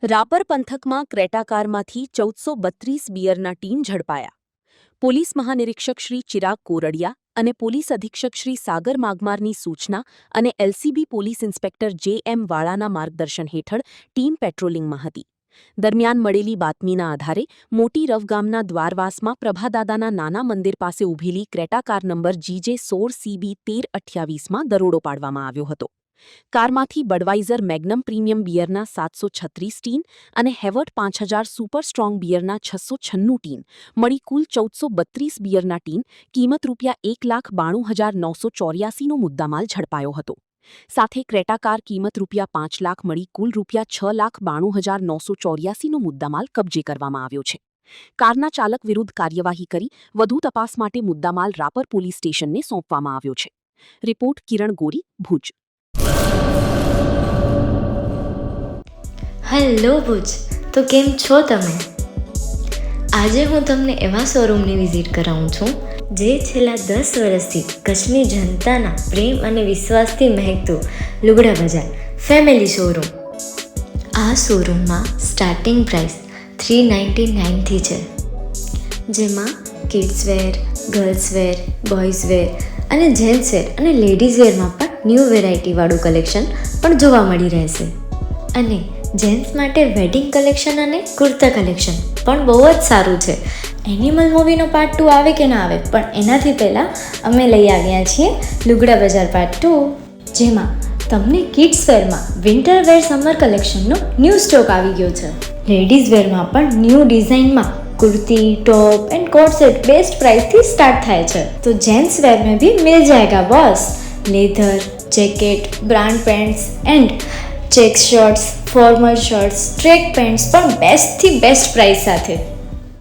રાપર પંથકમાં Creta કારમાંથી 1432 બિયરના tin ઝડપાયા. Police મહાનિરીક્ષક Shri Chirag Kordia અને પોલીસ અધિક્ષક શ્રી સાગર માગમારની સૂચના અને એલસીબી પોલીસ ઇન્સ્પેક્ટર જે.એમ. વાળાના માર્ગદર્શન હેઠળ ટીમ પેટ્રોલિંગમાં હતી. દરમિયાન મળેલી બાતમીના આધારે મોટી રવ ગામના દ્વારવાસમાં પ્રભાદાદાના નાના મંદિર પાસે ઊભેલી Creta car number GJ 16CB 1328માં દરોડો પાડવામાં આવ્યો હતો. કારમાંથી બડવાઇઝર મેગ્નમ પ્રીમિયમ બિયરના 736 ટીન અને હેવર્ટ 5000 સુપર સ્ટ્રોંગ બિયરના 696 ટીન મળી કુલ 1432 બિયરના ટીન કિંમત ₹1,92,984નો મુદ્દામાલ ઝડપાયો હતો. સાથે ક્રેટા કાર કિંમત ₹5 લાખ મળી કુલ ₹6,92,984નો મુદ્દામાલ કબજે કરવામાં આવ્યો છે. કારના ચાલક વિરુદ્ધ કાર્યવાહી કરી વધુ તપાસ માટે મુદ્દામાલ રાપર પોલીસ સ્ટેશનને સોંપવામાં આવ્યો છે. રિપોર્ટ કિરણ ગોરી, ભુજ. હેલો ભુજ, તો કેમ છો તમે? આજે હું તમને એવા શોરૂમની વિઝિટ કરાવું છું જે છેલ્લા 10 વર્ષથી કચ્છની જનતાના પ્રેમ અને વિશ્વાસથી મહેકતું લુગડા બજાર ફેમિલી શોરૂમ. આ શોરૂમમાં સ્ટાર્ટિંગ પ્રાઇસ 399થી છે, જેમાં kids wear, girls wear, boys wear અને જેન્ટ્સ વેર અને લેડીઝ વેરમાં પણ ન્યૂ વેરાયટીવાળું કલેક્શન પણ જોવા મળી રહેશે. અને જેન્ટ્સ માટે વેડિંગ કલેક્શન અને કુર્તા કલેક્શન પણ બહુ જ સારું છે. એનિમલ મૂવીનો પાર્ટ 2 આવે કે ના આવે, પણ એનાથી પહેલાં અમે લઈ આવ્યા છીએ લુગડા બજાર પાર્ટ 2, જેમાં તમને કિડ્સ વેરમાં વિન્ટર વેર સમર કલેક્શનનો ન્યૂ સ્ટોક આવી ગયો છે. લેડીઝ વેરમાં પણ ન્યૂ ડિઝાઇનમાં kurti, top and coat set best price थी स्टार्ट थाय छे. तो जेंट्स वेर में भी मिल जाएगा boss. Leather, jacket, brand pants and check shirts, formal shirts, track pants पर बेस्ट थी बेस्ट प्राइस साथे.